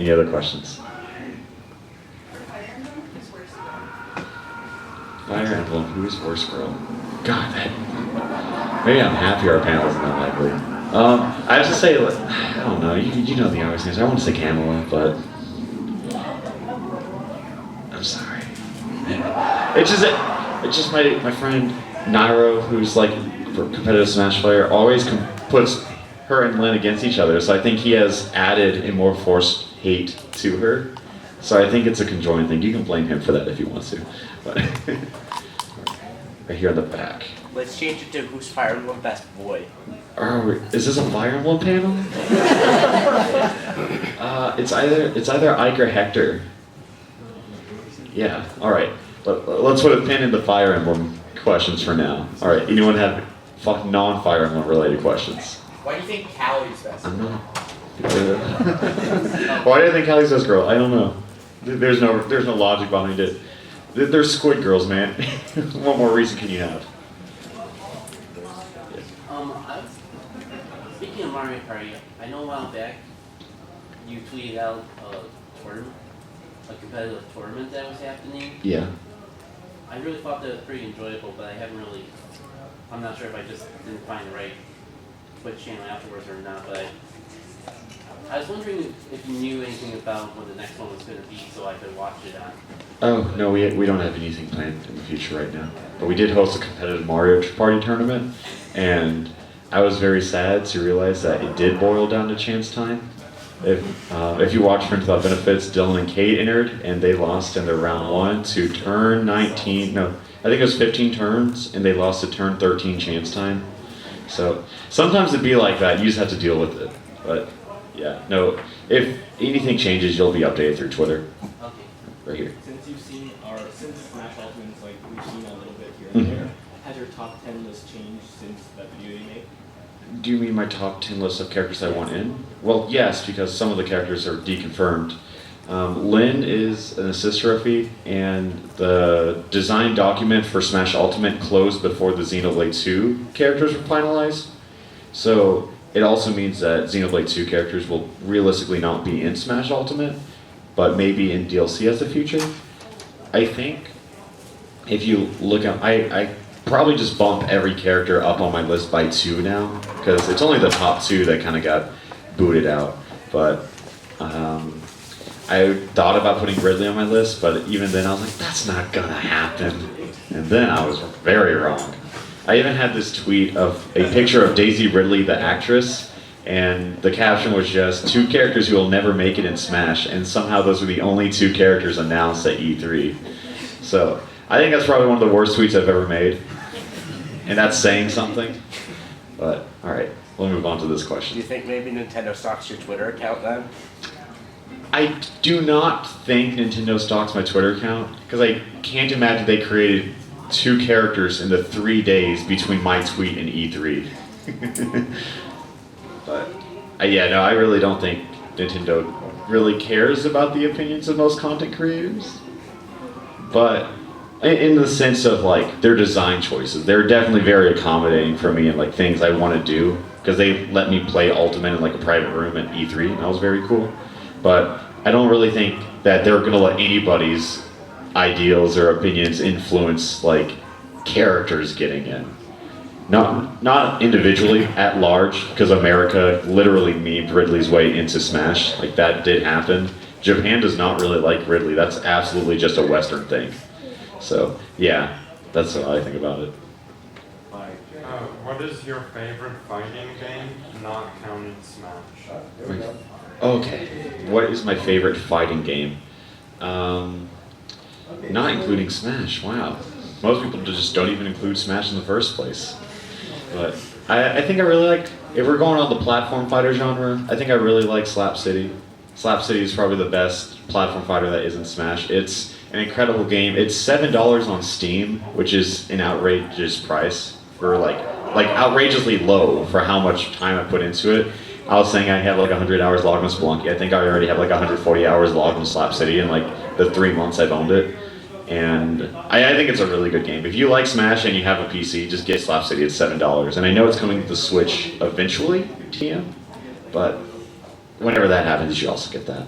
Any other questions? Fire Emblem, who is worse girl? God, maybe I'm happy our panel isn't that likely. I have to say, I don't know, you know the obvious answer. I want to say Kamala, but I'm sorry. It's just my friend Nairo, who's like a competitive Smash player, always puts her and Lynn against each other. So I think he has added a more forced hate to her. So I think it's a conjoined thing. You can blame him for that if he wants to. But right here in the back. Let's change it to who's Fire Emblem best boy. Is this a Fire Emblem panel? It's either Ike or Hector. Yeah. All right. Let's put a pin in the Fire Emblem questions for now. All right. Anyone have non-Fire Emblem related questions? Why do you think Callie's best? I'm not. Why do I think Callie's best girl? I don't know. There's no logic behind it. They're squid girls, man. What more reason can you have? Speaking of Mario Party, I know a while back you tweeted out a competitive tournament that was happening. Yeah. I really thought that was pretty enjoyable, but I'm not sure if I just didn't find the right Twitch channel afterwards or not, but I was wondering if you knew anything about what the next one was going to be so I could watch it on. Oh, no, we don't have anything planned in the future right now. But we did host a competitive Mario Party tournament, and I was very sad to realize that it did boil down to chance time. If you watch Friends Without Benefits, Dylan and Kate entered, and they lost in their round 1 to turn 19, no, I think it was 15 turns, and they lost to turn 13 chance time. So sometimes it'd be like that, you just have to deal with it. But yeah, no, if anything changes, you'll be updated through Twitter. Okay. Right here. Since Smash Ultimate's like we've seen a little bit here and there, has your top 10 list changed since that video you made? Do you mean my top 10 list of characters I want in? Well, yes, because some of the characters are deconfirmed. Lynn is an assist trophy, and the design document for Smash Ultimate closed before the Xenoblade 2 characters were finalized. So it also means that Xenoblade 2 characters will realistically not be in Smash Ultimate, but maybe in DLC as the future. I think if you look at, I probably just bump every character up on my list by 2 now, because it's only the top 2 that kind of got booted out. But I thought about putting Ridley on my list, but even then I was like, that's not gonna happen. And then I was very wrong. I even had this tweet of a picture of Daisy Ridley, the actress, and the caption was just 2 characters who will never make it in Smash, and somehow those were the only 2 characters announced at E3. So I think that's probably one of the worst tweets I've ever made. And that's saying something. But, alright, we'll move on to this question. Do you think maybe Nintendo stalks your Twitter account then? I do not think Nintendo stalks my Twitter account, because I can't imagine they created 2 characters in the 3 days between my tweet and E3. But, yeah, no, I really don't think Nintendo really cares about the opinions of most content creators. But in the sense of like their design choices, they're definitely very accommodating for me and like things I want to do, because they let me play Ultimate in like a private room at E3, and that was very cool. But I don't really think that they're gonna let anybody's ideals or opinions influence like characters getting in. Not individually, at large, because America literally memed Ridley's way into Smash. Like that did happen. Japan does not really like Ridley. That's absolutely just a Western thing. So, yeah, that's what I think about it. What is your favorite fighting game, not counting Smash? Okay, what is my favorite fighting game? Not including Smash, wow. Most people just don't even include Smash in the first place. But I think I really like, if we're going on the platform fighter genre, I think I really like Slap City. Slap City is probably the best platform fighter that isn't Smash. It's an incredible game. It's $7 on Steam, which is an outrageous price for like outrageously low for how much time I put into it. I was saying I have like 100 hours logged on Spelunky. I think I already have like 140 hours logged on Slap City in like the 3 months I've owned it. And I think it's a really good game. If you like Smash and you have a PC, just get Slap City. It's $7. And I know it's coming to the Switch eventually, TM, but whenever that happens, you should also get that.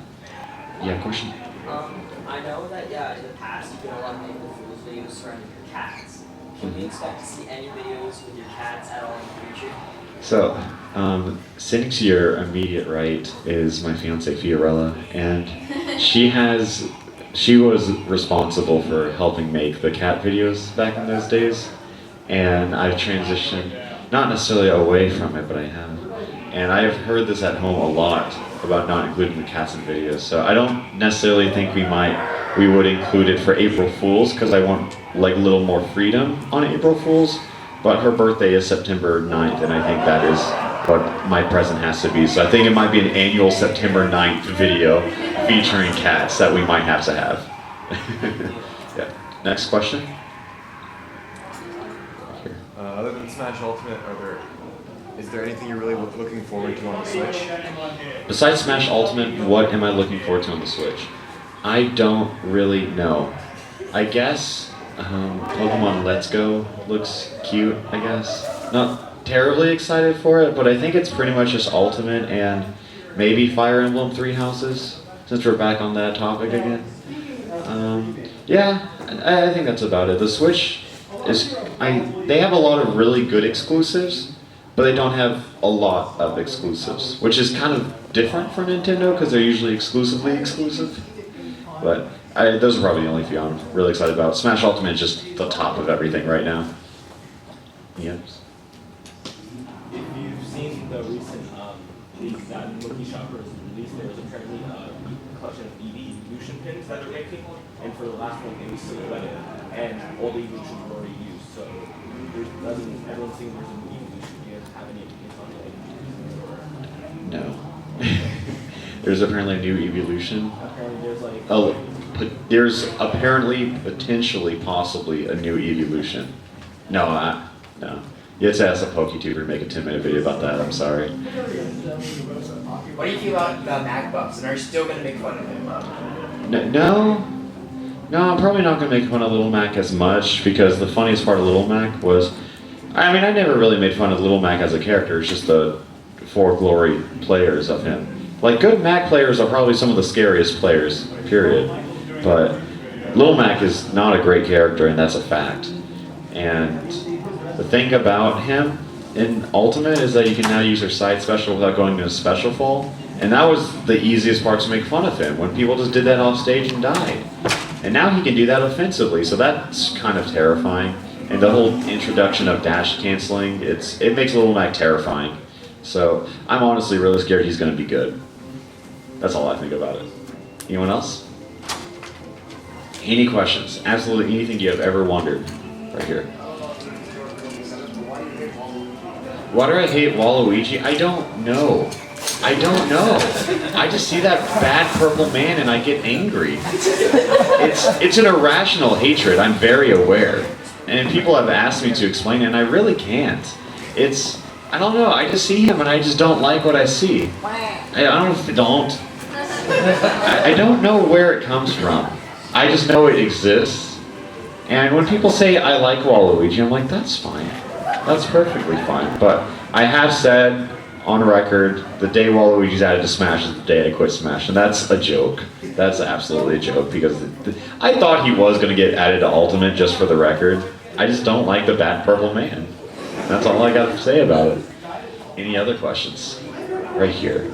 Yeah, question? I know that, yeah, in the past you've been a lot of April Fool's videos surrounding your cats. Can we expect to see any videos with your cats at all in the future? So, sitting to your immediate right is my fiance Fiorella, and she was responsible for helping make the cat videos back in those days, and I've transitioned, not necessarily away from it, but I have. And I've heard this at home a lot about not including the cats in videos, so I don't necessarily think we would include it for April Fools, because I want like a little more freedom on April Fools. But her birthday is September 9th, and I think that is what my present has to be. So I think it might be an annual September 9th video featuring cats that we might have to have. Yeah. Next question? Here. Other than Smash Ultimate, is there anything you're really looking forward to on the Switch? Besides Smash Ultimate, what am I looking forward to on the Switch? I don't really know. I guess Pokemon Let's Go looks cute, I guess. Not terribly excited for it, but I think it's pretty much just Ultimate and maybe Fire Emblem Three Houses, since we're back on that topic again. Yeah, I think that's about it. The Switch they have a lot of really good exclusives, but they don't have a lot of exclusives, which is kind of different for Nintendo because they're usually exclusively exclusive. But those are probably the only few I'm really excited about. Smash Ultimate is just the top of everything right now. Yes. If you've seen the recent leaks that Wiki Shoppers released, there was apparently a collection of evolution pins that they're making, and for the last one it was silhouetted, and all the evolutions were already used. So everyone's saying there's a new evolution. Do you have any opinions on it? No. There's apparently a new evolution. Apparently there's like. Oh, there's apparently, potentially, possibly a new evolution. No. You have to ask a PokeTuber to make a 10-minute video about that. I'm sorry. What do you feel about MacBucks, and are you still going to make fun of him? No, I'm probably not going to make fun of Little Mac as much, because the funniest part of Little Mac was, I never really made fun of Little Mac as a character. It's just the four glory players of him. Like, good Mac players are probably some of the scariest players, period. But Little Mac is not a great character, and that's a fact. And the thing about him in Ultimate is that you can now use her side special without going to a special fall. And that was the easiest part to make fun of him, when people just did that off stage and died. And now he can do that offensively, so that's kind of terrifying. And the whole introduction of dash canceling, it makes Little Mac terrifying. So I'm honestly really scared he's going to be good. That's all I think about it. Anyone else? Any questions? Absolutely anything you have ever wondered. Right here. Why do I hate Waluigi? I don't know. I just see that bad purple man and I get angry. It's an irrational hatred, I'm very aware. And people have asked me to explain it, and I really can't. I don't know, I just see him and I just don't like what I see. I don't know where it comes from. I just know it exists. And when people say I like Waluigi, I'm like, that's fine. That's perfectly fine. But I have said on record, the day Waluigi's added to Smash is the day I quit Smash. And that's a joke. That's absolutely a joke, because I thought he was going to get added to Ultimate, just for the record. I just don't like the bad purple man. That's all I got to say about it. Any other questions? Right here.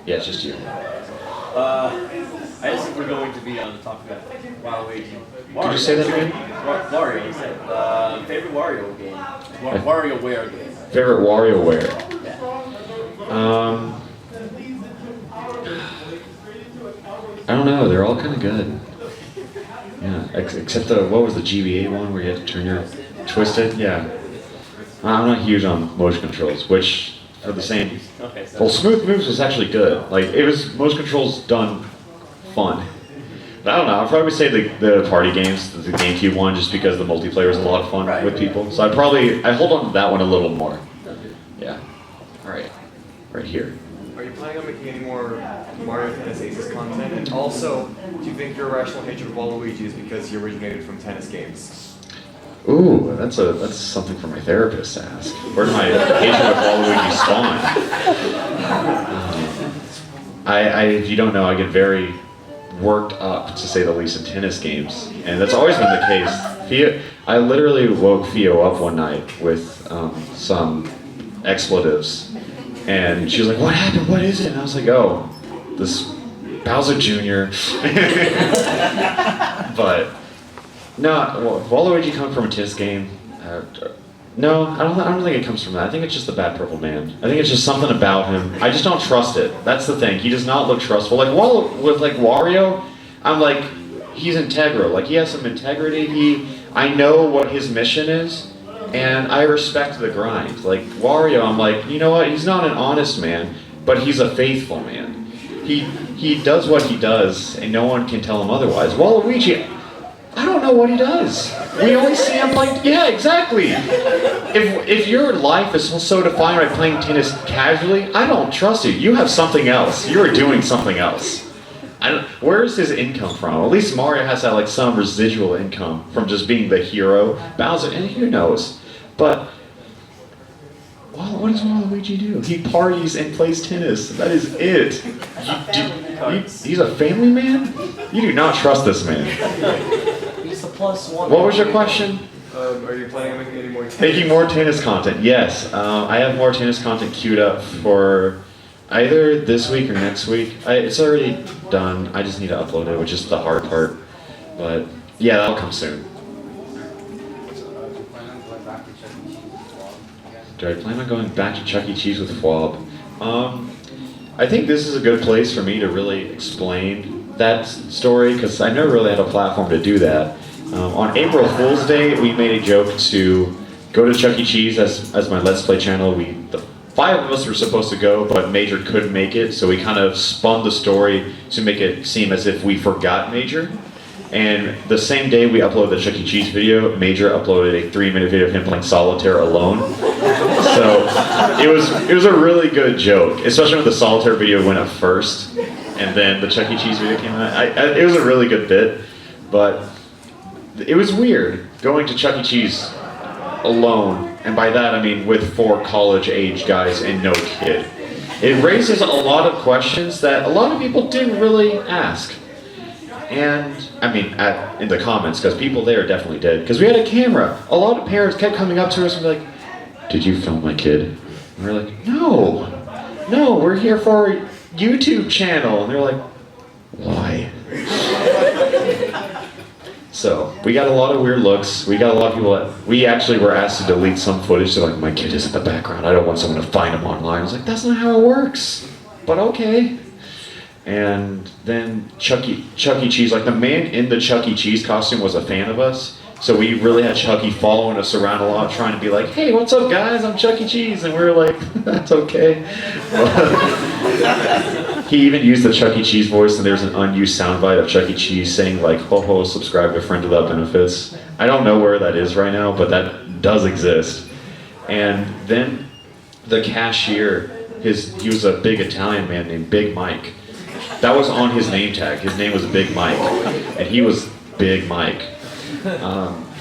Yeah, it's just you. I just think we're going to be on the topic of Waluigi. Could you say that again? Wario, you said. Favorite Wario game? WarioWare game. Favorite WarioWare? Yeah. I don't know, they're all kind of good. Yeah, except what was the GBA one where you had to turn your twisted? Yeah. I'm not huge on motion controls, which are the same. Okay, so Well, Smooth Moves was actually good. Like, it was, motion controls done fun. But I don't know, I'd probably say the party games, the GameCube one, just because the multiplayer was a lot of fun with people. So I hold on to that one a little more. Yeah. Alright. Right here. Are you planning on making any more Mario Tennis Aces content? And also, do you think your irrational hatred of Waluigi is because he originated from tennis games? Ooh, that's something for my therapist to ask. Where did my hatred of Waluigi spawn? if you don't know, I get very worked up, to say the least, in tennis games, and that's always been the case. I literally woke Theo up one night with some expletives, and she was like, "What happened? What is it?" And I was like, "Oh, this Bowser Jr." But no, Waluigi comes from a tennis game. No, I don't think it comes from that. I think it's just the bad purple man. I think it's just something about him. I just don't trust it. That's the thing. He does not look trustful. Like with Wario, I'm like, he's integral. Like he has some integrity. I know what his mission is, and I respect the grind. Like Wario, I'm like, you know what? He's not an honest man, but he's a faithful man. He does what he does, and no one can tell him otherwise. Waluigi, I don't know what he does. We only see him playing. Yeah, exactly. If your life is so defined by playing tennis casually, I don't trust you. You have something else. You are doing something else. Where's his income from? At least Mario has that like some residual income from just being the hero. Bowser, and who knows? But what does Waluigi do? He parties and plays tennis. That is it. He's a family man? You do not trust this man. He's the +1. What was your question? Are you planning on making any more Making more tennis content, yes. I have more tennis content queued up for either this week or next week. It's already done. I just need to upload it, which is the hard part. But yeah, that'll come soon. Do I plan on going back to Chuck E. Cheese with Fwab? I think this is a good place for me to really explain that story, because I never really had a platform to do that. On April Fool's Day, we made a joke to go to Chuck E. Cheese as my Let's Play channel. The 5 of us were supposed to go, but Major couldn't make it, so we kind of spun the story to make it seem as if we forgot Major. And the same day we uploaded the Chuck E. Cheese video, Major uploaded a 3-minute video of him playing solitaire alone. So it was a really good joke, especially when the solitaire video went up first, and then the Chuck E. Cheese video came out. It was a really good bit, but it was weird going to Chuck E. Cheese alone, and by that I mean with 4 college-age guys and no kid. It raises a lot of questions that a lot of people didn't really ask. And, I mean, in the comments, because people there definitely did. Because we had a camera. A lot of parents kept coming up to us and be like, "Did you film my kid?" And we're like, No, we're here for our YouTube channel. And they're like, "Why?" So, we got a lot of weird looks. We got a lot of people that, we actually were asked to delete some footage. They're like, "My kid is in the background. I don't want someone to find him online." I was like, "That's not how it works." But okay. And then Chuck E. Cheese, like the man in the Chuck E. Cheese costume was a fan of us. So we really had Chucky following us around a lot, trying to be like, "Hey, what's up guys, I'm Chuck E. Cheese." And we were like, "That's okay." He even used the Chuck E. Cheese voice, and there's an unused soundbite of Chuck E. Cheese saying like, "Ho ho, subscribe to Friend Without Benefits." I don't know where that is right now, but that does exist. And then the cashier, he was a big Italian man named Big Mike. That was on his name tag. His name was Big Mike, and he was Big Mike.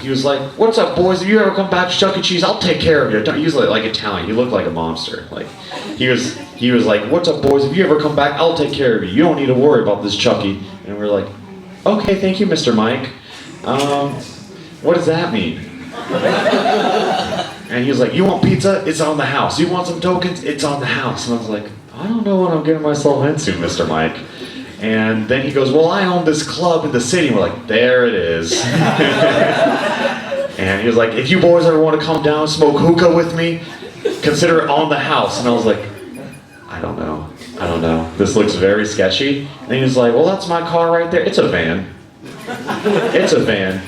He was like, "What's up, boys? If you ever come back to Chuck E. Cheese, I'll take care of you." He was like Italian. He looked like a monster. Like he was like, "What's up, boys? If you ever come back, I'll take care of you. You don't need to worry about this Chucky." And we're like, "Okay, thank you, Mr. Mike. What does that mean?" And he was like, "You want pizza? It's on the house. You want some tokens? It's on the house." And I was like, "I don't know what I'm getting myself into, Mr. Mike." And then he goes, "Well, I own this club in the city." And we're like, "There it is." And he was like, "If you boys ever want to come down and smoke hookah with me, consider it on the house." And I was like, I don't know. This looks very sketchy. And he was like, "Well, that's my car right there." It's a van. It's a van.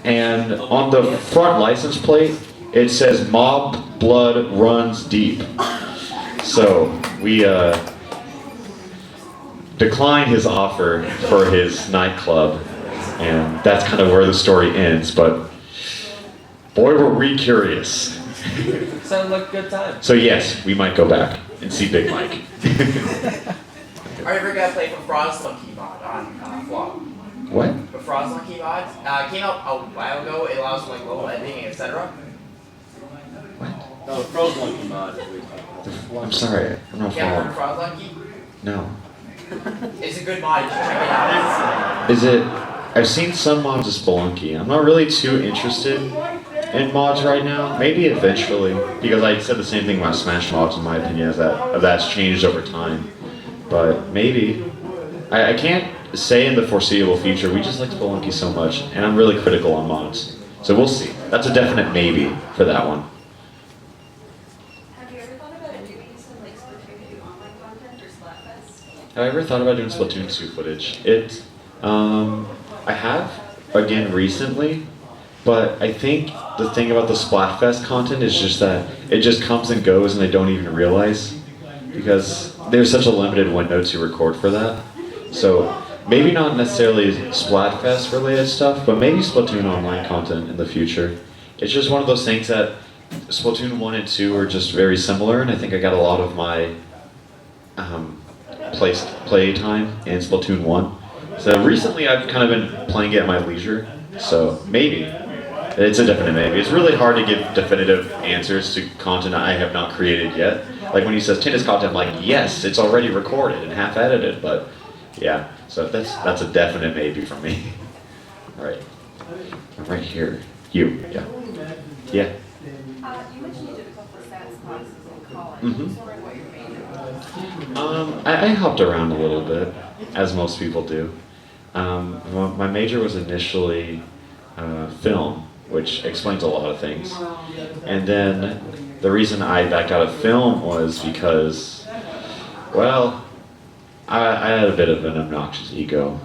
And on the front license plate, it says "Mob Blood Runs Deep." So we declined his offer for his nightclub, and that's kind of where the story ends. But boy, were we curious. Sounds like a good time. So yes, we might go back and see Big Mike. Are you ever gonna play for Frost Monkey mod on Flop? What? The Frost Monkey mod came out a while ago. It allows for like level editing, etc. Frozen Monkey mod is what you're talking about. I'm sorry, I'm not Can't remember following. Frost Monkey? No. It's a good mod. You should check it out. Is it? I've seen some mods of Spelunky. I'm not really too interested in mods right now. Maybe eventually, because I said the same thing about Smash mods in my opinion, is that that's changed over time. But maybe. I can't say in the foreseeable future. We just like Spelunky so much, and I'm really critical on mods. So we'll see. That's a definite maybe for that one. Have you ever thought about doing some like Splatoon 2 online content or Splatfest? Have I ever thought about doing Splatoon 2 footage? I have, again, recently, but I think the thing about the Splatfest content is just that it just comes and goes and I don't even realize, because there's such a limited window to record for that. So maybe not necessarily Splatfest related stuff, but maybe Splatoon online content in the future. It's just one of those things that Splatoon 1 and 2 are just very similar, and I think I got a lot of my play time in Splatoon 1. So recently I've kind of been playing it at my leisure, so maybe. It's a definite maybe. It's really hard to give definitive answers to content I have not created yet. Like when he says tennis content, I'm like, yes, it's already recorded and half edited, but yeah, so that's a definite maybe from me. All right, I'm right here. You, yeah. Yeah. You mentioned you did a couple of stats classes in college. Mhm. I was wondering what your major was. I hopped around a little bit, as most people do. My major was initially film, which explains a lot of things. And then the reason I backed out of film was because, well, I had a bit of an obnoxious ego.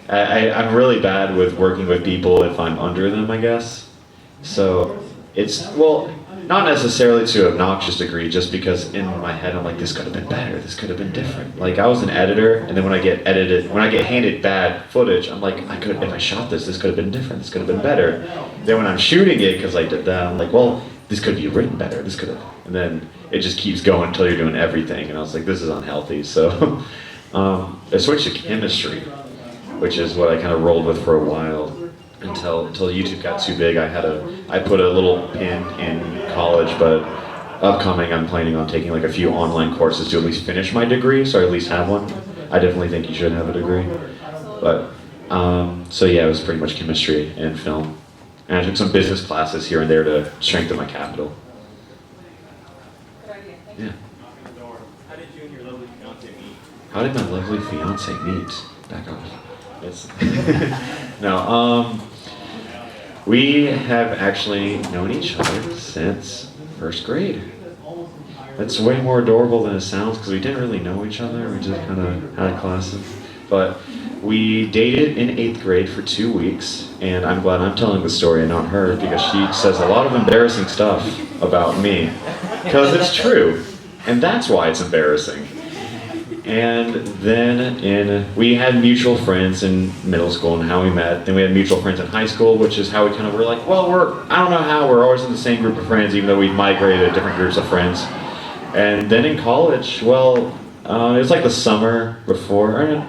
I'm really bad with working with people if I'm under them, I guess. So it's, well, not necessarily to an obnoxious degree, just because in my head I'm like, this could have been better, this could have been different. Like I was an editor, and then when I get handed bad footage, I'm like, if I shot this could have been different, this could have been better. Then when I'm shooting it, because I did that, I'm like, well, this could be written better, this could have, and then it just keeps going until you're doing everything, and I was like, this is unhealthy. So I switched to chemistry, which is what I kind of rolled with for a while. Until YouTube got too big. I put a little pin in college, but upcoming I'm planning on taking like a few online courses to at least finish my degree, so I at least have one. I definitely think you should have a degree. But, so yeah, it was pretty much chemistry and film. And I took some business classes here and there to strengthen my capital. Yeah. How did you and your lovely fiance meet? How did my lovely fiance meet? Back off. No, we have actually known each other since first grade. That's way more adorable than it sounds because we didn't really know each other. We just kind of had classes. But we dated in 8th grade for 2 weeks, and I'm glad I'm telling the story and not her because she says a lot of embarrassing stuff about me because it's true, and that's why it's embarrassing. And then we had mutual friends in middle school and how we met. Then we had mutual friends in high school, which is how we kind of were like, well, I don't know how, we're always in the same group of friends, even though we migrated to different groups of friends. And then in college, well, it was like the summer before,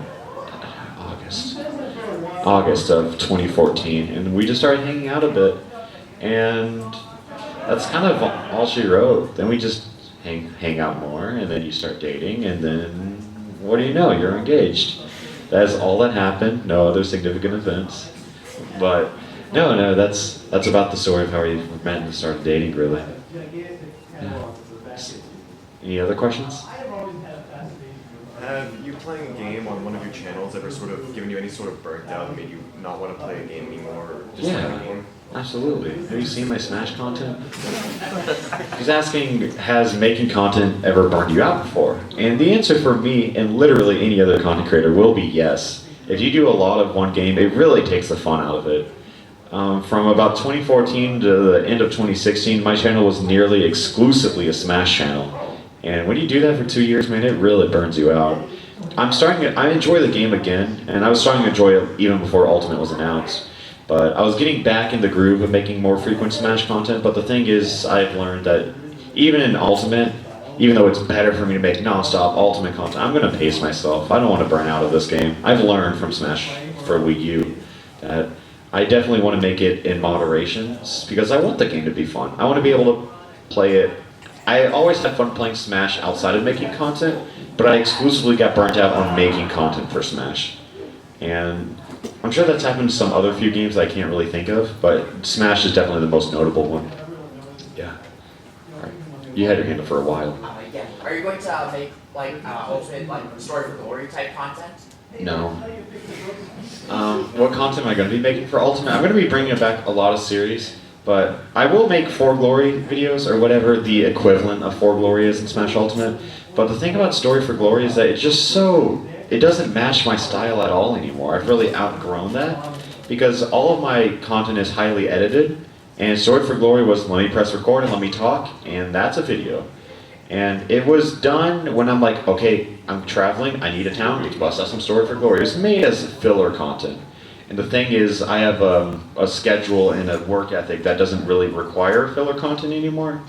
August of 2014, and we just started hanging out a bit. And that's kind of all she wrote. Then we just hang out more, and then you start dating, and then what do you know, you're engaged. That's all that happened, no other significant events. But no, that's about the story of how we met and started dating, really. Yeah. Any other questions? Have you playing a game on one of your channels ever sort of given you any sort of burnt out and made you not want to play a game anymore, or just Yeah. play a game? Absolutely. Have you seen my Smash content? He's asking, has making content ever burned you out before? And the answer for me, and literally any other content creator, will be yes. If you do a lot of one game, it really takes the fun out of it. From about 2014 to the end of 2016, my channel was nearly exclusively a Smash channel. And when you do that for 2 years, man, it really burns you out. I enjoy the game again, and I was starting to enjoy it even before Ultimate was announced. But I was getting back in the groove of making more frequent Smash content, but the thing is, I've learned that even in Ultimate, even though it's better for me to make non-stop Ultimate content, I'm going to pace myself. I don't want to burn out of this game. I've learned from Smash for Wii U that I definitely want to make it in moderation, because I want the game to be fun. I want to be able to play it. I always had fun playing Smash outside of making content, but I exclusively got burnt out on making content for Smash. And I'm sure that's happened to some other few games that I can't really think of, but Smash is definitely the most notable one. Yeah. All right. You had your hand up for a while. Yeah. Are you going to make like ultimate like story for glory type content? No. What content am I going to be making for Ultimate? I'm going to be bringing back a lot of series, but I will make For Glory videos or whatever the equivalent of For Glory is in Smash Ultimate. But the thing about Story for Glory is that it's just so, it doesn't match my style at all anymore. I've really outgrown that because all of my content is highly edited, and Story for Glory was let me press record and let me talk, and that's a video. And it was done when I'm like, okay, I'm traveling, I need a town, let's bust out some Story for Glory. It was made as filler content. And the thing is, I have a schedule and a work ethic that doesn't really require filler content anymore.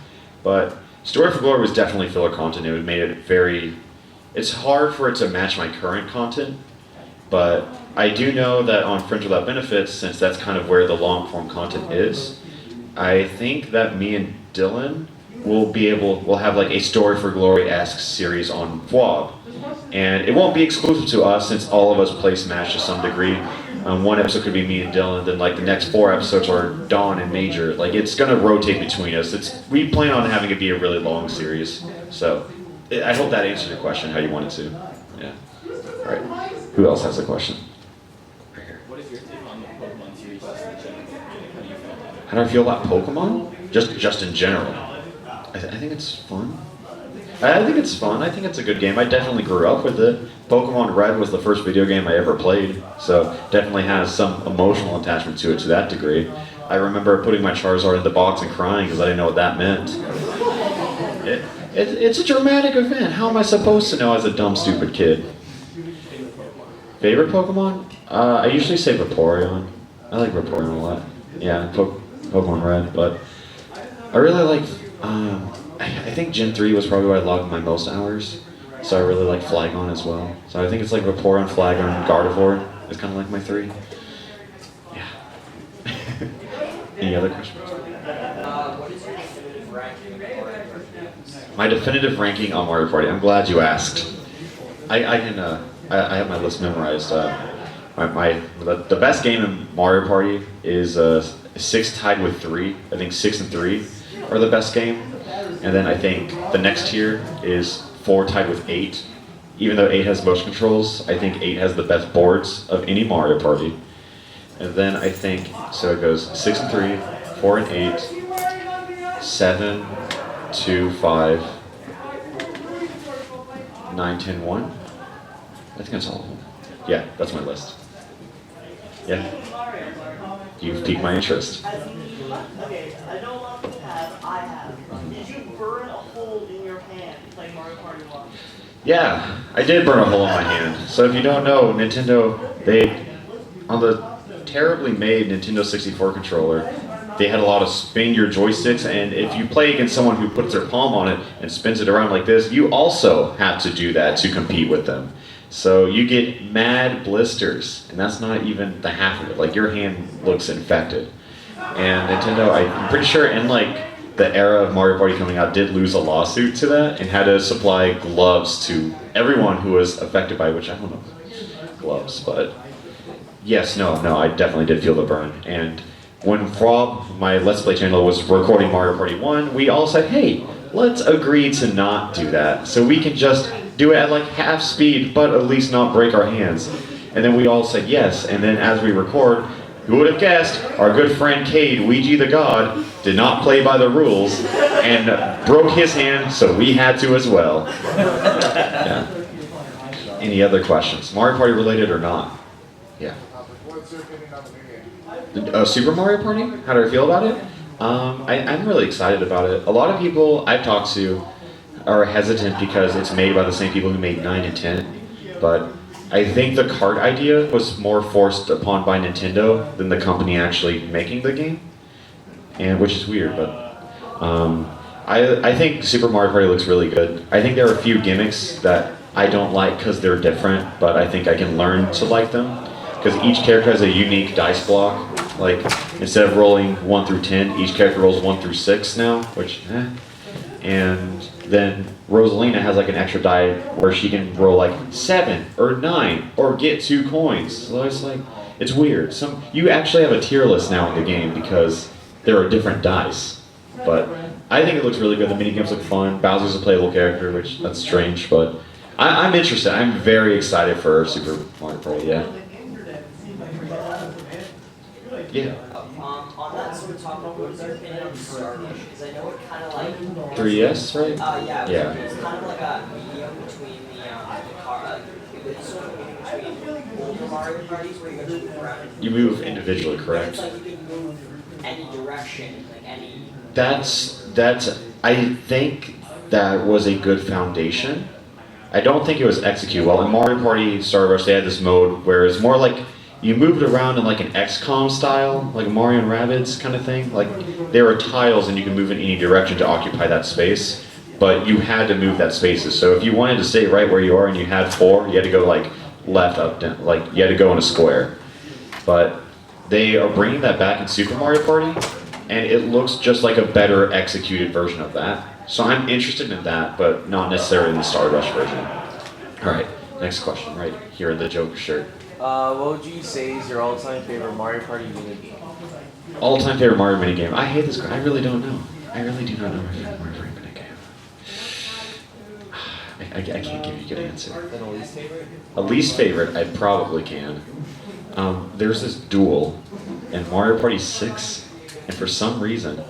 But Story for Glory was definitely filler content. It made it very, it's hard for it to match my current content. But I do know that on Fringe Without Benefits, since that's kind of where the long form content is, I think that me and Dylan we'll have like a Story for Glory-esque series on FWOB. And it won't be exclusive to us since all of us play Smash to some degree. One episode could be me and Dylan, then like the next 4 episodes are Dawn and Major. Like it's gonna rotate between us. We plan on having it be a really long series. So I hope that answered your question how you wanted to. Yeah. All right. Who else has a question? Right here. What is your take on the Pokemon series just in general? How do you feel about it? How do I feel about Pokemon? Just in general. I think it's fun. I think it's fun. I think it's a good game. I definitely grew up with it. Pokemon Red was the first video game I ever played, so definitely has some emotional attachment to it to that degree. I remember putting my Charizard in the box and crying because I didn't know what that meant. It's a dramatic event. How am I supposed to know as a dumb, stupid kid? Favorite Pokemon? I usually say Vaporeon. I like Vaporeon a lot. Yeah, Pokemon Red, but I really like... I think Gen 3 was probably where I logged my most hours, so I really like Flygon as well. So I think it's like Vaporeon, Flygon, Gardevoir is kind of like my 3. Yeah. Any other questions? What is your definitive ranking of Mario Party? My definitive ranking on Mario Party. I'm glad you asked. I have my list memorized. The best game in Mario Party is 6 tied with 3. I think 6 and 3 are the best game. And then I think the next tier is 4 tied with 8. Even though 8 has motion controls, I think 8 has the best boards of any Mario Party. And then I think, so it goes 6 and 3, 4 and 8, 7, 2, 5, 9, 10, 1. I think that's all of them. Yeah, that's my list. Yeah. You've piqued my interest. Okay, I know a lot of people have, I have. Did you burn a hole in your hand playing Mario Party 1? Yeah, I did burn a hole in my hand. So if you don't know, Nintendo, on the terribly made Nintendo 64 controller, they had a lot of spin your joysticks, and if you play against someone who puts their palm on it and spins it around like this, you also have to do that to compete with them. So you get mad blisters, and that's not even the half of it. Like your hand looks infected. And Nintendo, I'm pretty sure in like the era of Mario Party coming out, did lose a lawsuit to that and had to supply gloves to everyone who was affected by, which I don't know, gloves, but yes, no, I definitely did feel the burn. And when FWOB, my Let's Play channel, was recording Mario Party 1, we all said, hey, let's agree to not do that, so we can just do it at like half speed, but at least not break our hands. And then we all said yes, and then as we record, who would have guessed, our good friend Cade, Ouija the God, did not play by the rules and broke his hand, so we had to as well. Yeah. Any other questions? Mario Party related or not? Yeah. What's your opinion on the new game? Super Mario Party? How do I feel about it? I'm really excited about it. A lot of people I've talked to are hesitant because it's made by the same people who made 9 and 10, but I think the kart idea was more forced upon by Nintendo than the company actually making the game, and which is weird, but I think Super Mario Party looks really good. I think there are a few gimmicks that I don't like because they're different, but I think I can learn to like them, because each character has a unique dice block. Like, instead of rolling 1 through 10, each character rolls 1 through 6 now, which, and then Rosalina has like an extra die where she can roll like 7 or 9 or get 2 coins. So it's like, it's weird. You actually have a tier list now in the game because there are different dice. But I think it looks really good. The minigames look fun. Bowser's a playable character, which that's strange, but I'm interested. I'm very excited for Super Mario Party. Yeah. Yeah. On that sort of topic, what is your opinion on Star Rush? Because I know it kind of like 3DS, right? yeah. It's kind of like a medium between the car. It's sort of medium between older Mario parties where you go to around. You move individually, correct? It's like you can move any direction, like any. That's. I think that was a good foundation. I don't think it was executed well. In Mario Party Star Rush, they had this mode where it's more like you moved around in like an XCOM style, like a Mario and Rabbids kind of thing. Like there were tiles and you can move in any direction to occupy that space, but you had to move that spaces. So if you wanted to stay right where you are and you had 4, you had to go like left, up, down, like you had to go in a square. But they are bringing that back in Super Mario Party, and it looks just like a better executed version of that. So I'm interested in that, but not necessarily in the Star Rush version. All right, next question, right here in the Joker shirt. What would you say is your all-time favorite Mario Party minigame? All-time favorite Mario minigame? I hate this. I really don't know. I really do not know my favorite Mario Party minigame. I can't give you a good answer. Then a least favorite? A least favorite, I probably can. There's this duel in Mario Party 6, and for some reason,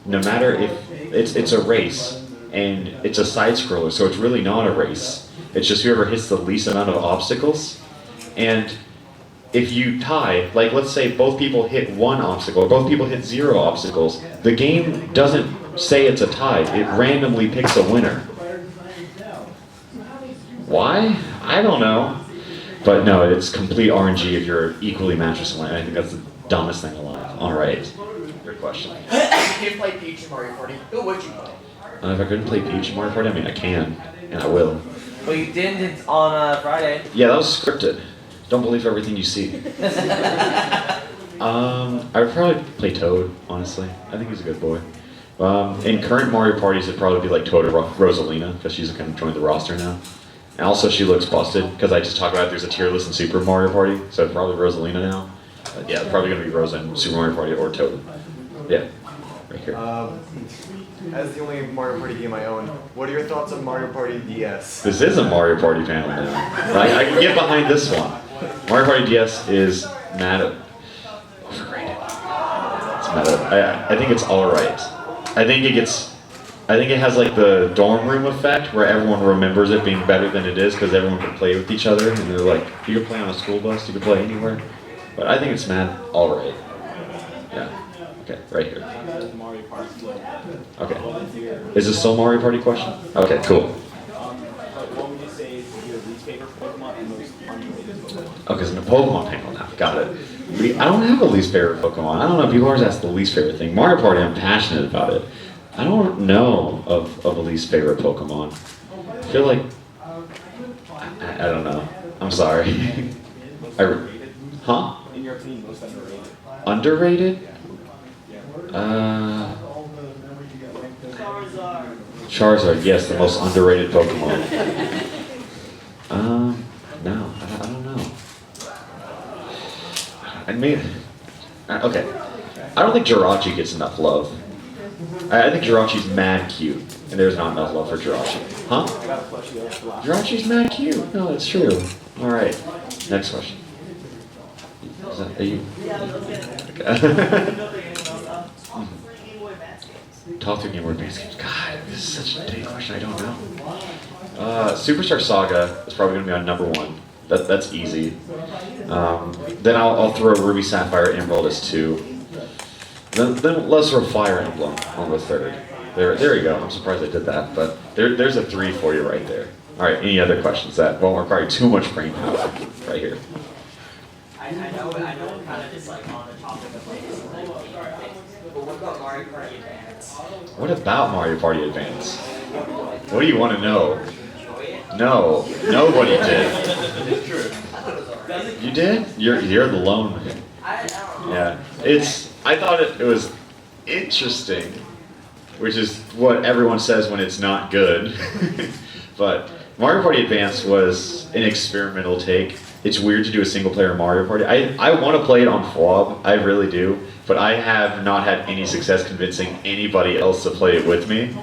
no matter if it's a race and it's a side scroller, so it's really not a race. It's just whoever hits the least amount of obstacles. And if you tie, like let's say both people hit 1 obstacle, or both people hit 0 obstacles, the game doesn't say it's a tie. It randomly picks a winner. Why? I don't know. But no, it's complete RNG if you're equally matched with someone. I think that's the dumbest thing alive. All right, your question. If you could play Peach in Mario Party, who would you play? If I couldn't play Peach in Mario Party, I mean I can, and I will. Well, you didn't on Friday. Yeah, that was scripted. Don't believe everything you see. I would probably play Toad, honestly. I think he's a good boy. In current Mario parties, it'd probably be like Toad or Rosalina, because she's going to join the roster now. And also, she looks busted, because I just talked about there's a tier list in Super Mario Party, so probably Rosalina now. But yeah, it's probably going to be Rosa in Super Mario Party or Toad. Yeah, right here. As the only Mario Party game I own, what are your thoughts on Mario Party DS? This is a Mario Party panel now. I can get behind this one. Mario Party DS is mad overrated. It's mad. I think it's alright. I think it has like the dorm room effect where everyone remembers it being better than it is because everyone can play with each other and they're like, you can play on a school bus, you can play anywhere. But I think it's mad alright. Yeah. Okay, right here. Okay. Is this still a Mario Party question? Okay, cool. What would you say is your least favorite Pokemon and most underrated Pokemon? Okay, so the Pokemon panel now. Got it. I don't have a least favorite Pokemon. I don't know. People always ask the least favorite thing. Mario Party, I'm passionate about it. I don't know of a least favorite Pokemon. I feel like I don't know. I'm sorry. Huh? In your opinion, most underrated? Underrated? Charizard, yes, the most underrated Pokemon. No, I don't know. I mean, okay. I don't think Jirachi gets enough love. I think Jirachi's mad cute, and there's not enough love for Jirachi. Huh? Jirachi's mad cute. No, that's true. All right. Next question. Is that, are you? Okay. Top 3 Game Boy Advance games. God, this is such a big question. I don't know. Superstar Saga is probably going to be on number 1. That's easy. Then I'll throw Ruby Sapphire Emerald as 2. Then let's throw Fire Emblem on the 3rd. There you go. I'm surprised I did that, but there's a 3 for you right there. All right. Any other questions that won't require too much brain power? Right here. I know we're kind of just like on the topic of like this like game thing, but what about Mario Party Advance? What about Mario Party Advance? What do you want to know? No, nobody did. You did? You're the lone man. Yeah, I thought it was interesting. which is what everyone says when it's not good. But Mario Party Advance was an experimental take. It's weird to do a single-player Mario Party. I want to play it on FWAB, I really do, but I have not had any success convincing anybody else to play it with me.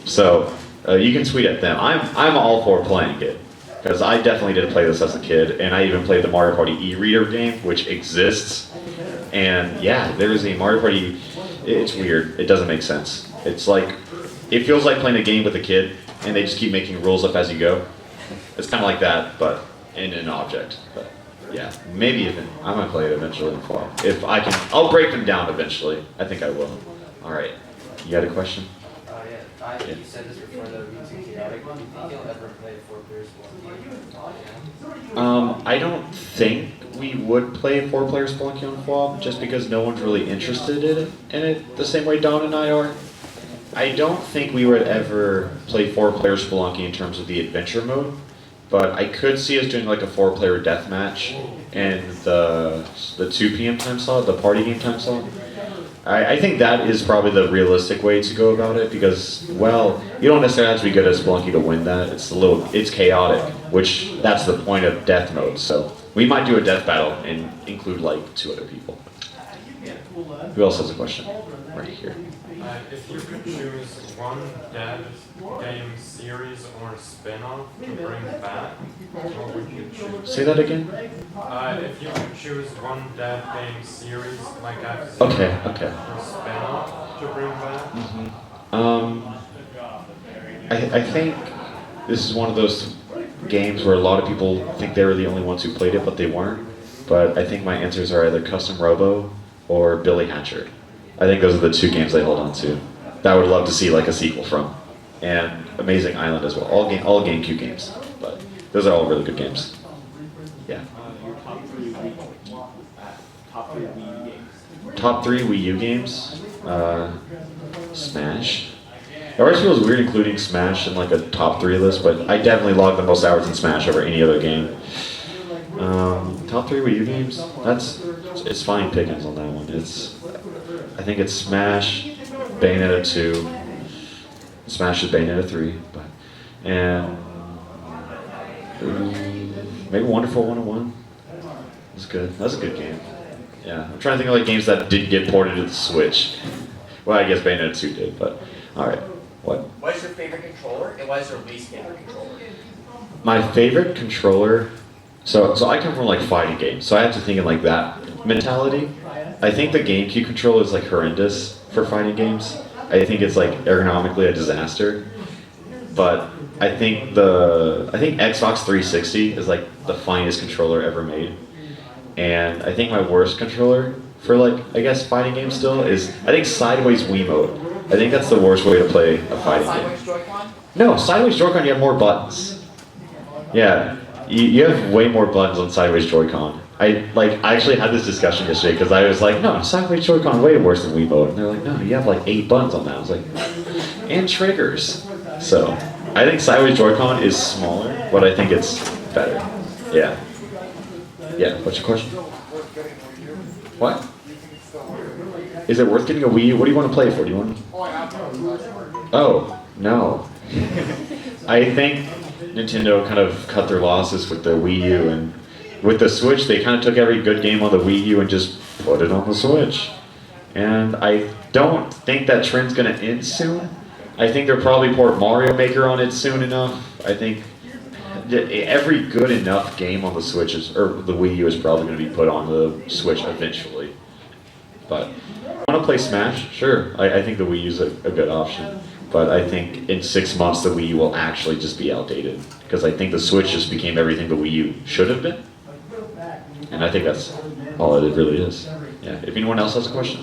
So you can tweet at them. I'm all for playing it, because I definitely did play this as a kid, and I even played the Mario Party e-reader game, which exists. And yeah, there is a Mario Party. It's weird. It doesn't make sense. It's like, it feels like playing a game with a kid, and they just keep making rules up as you go. It's kind of like that, but in an object. But yeah, maybe even I'm gonna play it eventually in fall. If I can, I'll break them down eventually. I think I will. All right, you had a question? Yeah, you said this before, the V2 chaotic one. Do you think you'll ever play 4-player Spelunky? I don't think we would play 4-player Spelunky on FWAB, just because no one's really interested in it the same way Don and I are. I don't think we would ever play 4-player Spelunky in terms of the adventure mode, but I could see us doing like a 4-player deathmatch in the 2 p.m. time slot, the party game time slot. I think that is probably the realistic way to go about it, because, well, you don't necessarily have to be good at Spelunky to win that. It's chaotic, which that's the point of death mode. So we might do a death battle and include like 2 other people. Who else has a question? Right here. If you could choose one dead game series or spin-off to bring back, what would you choose? Say that again? If you could choose one dead game series, like I've Okay. or spin-off to bring back? I think this is one of those games where a lot of people think they were the only ones who played it, but they weren't. But I think my answers are either Custom Robo or Billy Hatcher. I think those are the 2 games I hold on to that I would love to see like a sequel from, and Amazing Island as well. All GameCube games, but those are all really good games. Yeah. Your top 3 Wii U games. Top 3 Wii U games. Smash. It always feels weird including Smash in like a top 3 list, but I definitely log the most hours in Smash over any other game. Top 3 Wii U games. It's fine pickings on that one. I think it's Smash, Bayonetta 2, Smash is Bayonetta 3, and maybe Wonderful 101. That's good. That's a good game. Yeah, I'm trying to think of like games that didn't get ported to the Switch. Well, I guess Bayonetta 2 did, but all right. What? What is your favorite controller, and what is your least favorite controller? My favorite controller. So I come from like fighting games, so I have to think in like that mentality. I think the GameCube controller is like horrendous for fighting games. I think it's like ergonomically a disaster. But I think Xbox 360 is like the finest controller ever made. And I think my worst controller for like, I guess, fighting games still is, I think Sideways Wiimote. I think that's the worst way to play a fighting game. Sideways Joy-Con? No, Sideways Joy-Con you have more buttons. Yeah, you have way more buttons on Sideways Joy-Con. I actually had this discussion yesterday because I was like, no, Sideways Joy-Con way worse than Wiimote. And they're like, no, you have like 8 buttons on that. I was like, and triggers. So, I think Sideways Joy-Con is smaller, but I think it's better. Yeah. Yeah, what's your question? What? Is it worth getting a Wii U? What do you want to play for? Do you want? Oh, no. I think Nintendo kind of cut their losses with the Wii U, and with the Switch, they kind of took every good game on the Wii U and just put it on the Switch. And I don't think that trend's going to end soon. I think they'll probably port Mario Maker on it soon enough. I think every good enough game on the Switch or the Wii U is probably going to be put on the Switch eventually. But I want to play Smash? Sure. I think the Wii U is a good option. But I think in 6 months the Wii U will actually just be outdated. Because I think the Switch just became everything the Wii U should have been. And I think that's all it really is. Yeah. If anyone else has a question?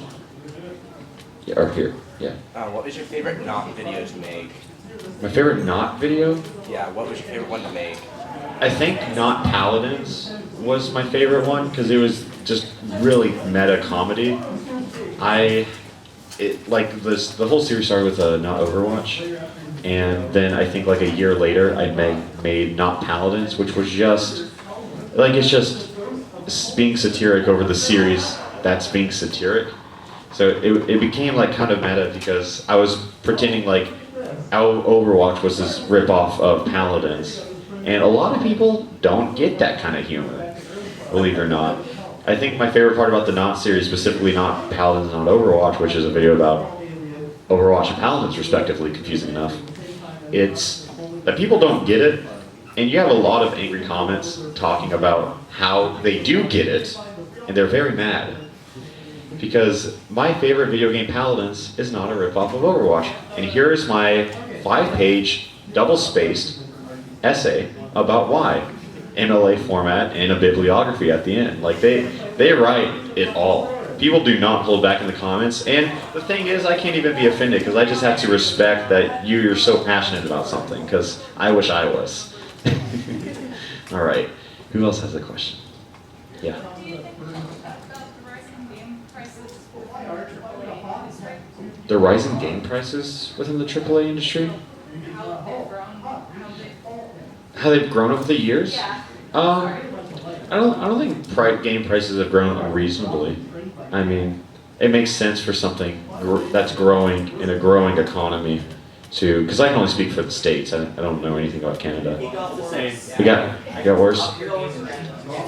Yeah, or here. Yeah. What was your favorite not video to make? My favorite not video? Yeah, what was your favorite one to make? I think Not Paladins was my favorite one because it was just really meta comedy. The whole series started with Not Overwatch, and then I think like a year later I made Not Paladins, which was just like, it's just being satiric over the series that's being satiric. So it became like kind of meta because I was pretending like Overwatch was this ripoff of Paladins. And a lot of people don't get that kind of humor, believe it or not. I think my favorite part about the Not series, specifically not Paladins, not Overwatch, which is a video about Overwatch and Paladins respectively, confusing enough, it's that people don't get it, and you have a lot of angry comments talking about how they do get it, and they're very mad. Because my favorite video game, Paladins, is not a ripoff of Overwatch. And here is my 5-page, double-spaced essay about why. MLA format and a bibliography at the end. Like, they write it all. People do not hold back in the comments. And the thing is, I can't even be offended because I just have to respect that you're so passionate about something, because I wish I was. All right. Who else has a question? Yeah. What do you think about the rising game prices for AAA industry? The rising game prices within the AAA industry? How they've grown? How they've grown over the years? Yeah. I don't think game prices have grown unreasonably. I mean, it makes sense for something that's growing in a growing economy to, because I can only speak for the States. I don't know anything about Canada. We got worse.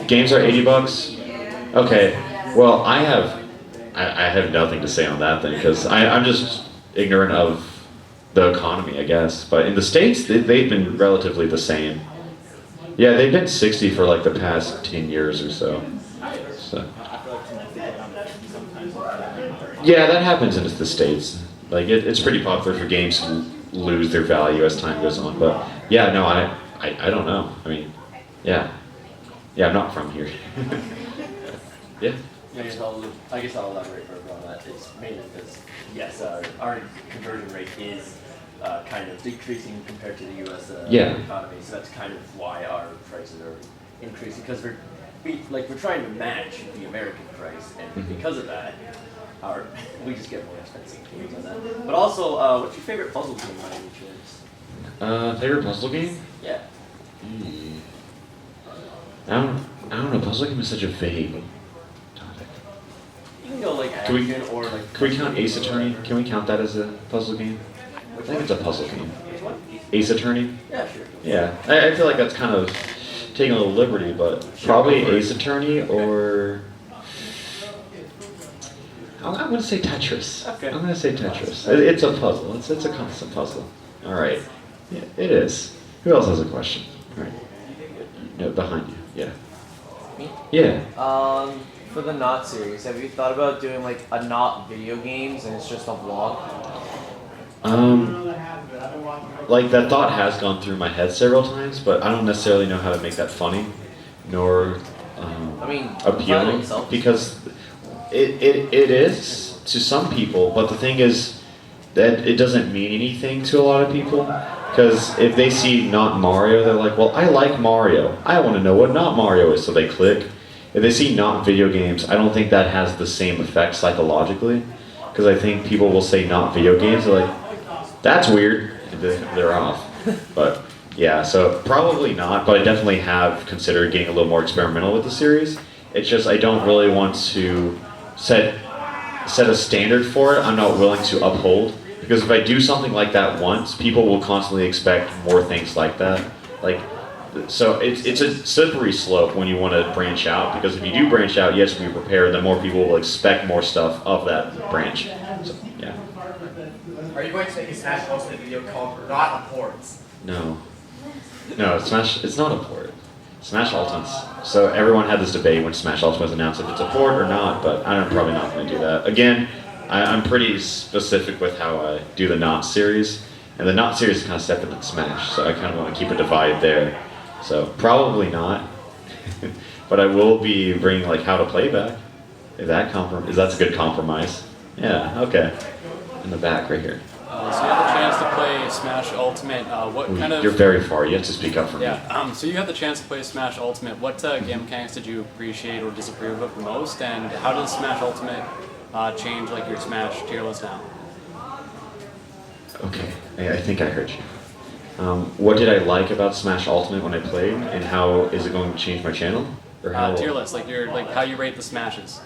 Games are $80. Okay. Well, I have nothing to say on that thing because I'm just ignorant of the economy, I guess. But in the States, they've been relatively the same. Yeah, they've been 60 for like the past 10 years or so. Yeah, that happens in the States. Like it's pretty popular for games to lose their value as time goes on. But yeah, no, I don't know. I mean, yeah, I'm not from here. Yeah. I guess I'll elaborate further on that. It's mainly because, yes, our conversion rate is kind of decreasing compared to the U.S. Economy, so that's kind of why our prices are increasing, because we're trying to match the American price, and because of that, we just get more expensive games on that. But also, what's your favorite puzzle game by any chance? Favorite puzzle game? Yeah. I don't know. Puzzle game is such a vague topic. You can go like action or like. Can we count Ace Attorney? Can we count that as a puzzle game? I think it's a puzzle game. Which one? Ace Attorney? Yeah, sure. Yeah, I feel like that's kind of taking a little liberty, but probably Ace Attorney or I'm going to say Tetris. Okay. I'm going to say Tetris. It's a puzzle. It's a constant puzzle. All right. Yeah, it is. Who else has a question? All right. No, behind you. Yeah. Me? Yeah. For the Not series, have you thought about doing like a Not video games and it's just a vlog? Like that thought has gone through my head several times, but I don't necessarily know how to make that funny, nor appealing, because it is to some people, but the thing is that it doesn't mean anything to a lot of people, because if they see not Mario, they're like, well, I like Mario, I want to know what not Mario is, so they click. If they see not video games, I don't think that has the same effect psychologically, because I think people will say not video games, they're like, that's weird, and they're off. But yeah, so probably not, but I definitely have considered getting a little more experimental with the series. It's just I don't really want to set a standard for it I'm not willing to uphold, because if I do something like that once, people will constantly expect more things like that. Like, so it's a slippery slope when you want to branch out, because if you do branch out, you have to be prepared, then more people will expect more stuff of that branch. So, yeah. Are you going to make a Smash Ultimate video called Not a Port? No, it's not a port. Smash Ultimates. So everyone had this debate when Smash Ultimate was announced if it's a port or not, but I'm probably not going to do that. Again, I'm pretty specific with how I do the Not series, and the Not series is kind of separate than Smash, so I kind of want to keep a divide there. So probably not, but I will be bringing like how to play back. If that's a good compromise. Yeah. Okay. In the back, right here. So you had the chance to play Smash Ultimate. What kind of? You're very far. You have to speak up for me. Yeah. So you had the chance to play Smash Ultimate. What game mechanics did you appreciate or disapprove of the most? And how does Smash Ultimate change like your Smash tier list now? Okay. I think I heard you. What did I like about Smash Ultimate when I played, and how is it going to change my channel? Or how? Tier list, like how you rate the Smashes.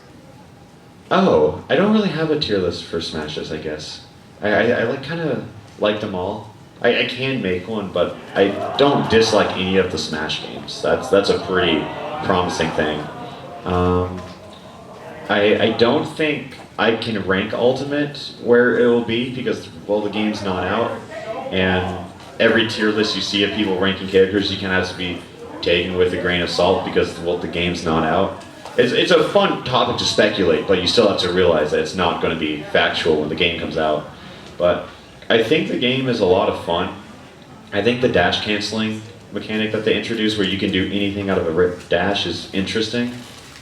Oh, I don't really have a tier list for Smashes, I guess. I like kind of like them all. I can make one, but I don't dislike any of the Smash games. That's a pretty promising thing. I don't think I can rank Ultimate where it will be because, well, the game's not out, and every tier list you see of people ranking characters, you can have to be taken with a grain of salt because, well, the game's not out. It's a fun topic to speculate, but you still have to realize that it's not going to be factual when the game comes out. But I think the game is a lot of fun. I think the dash canceling mechanic that they introduced, where you can do anything out of a dash, is interesting,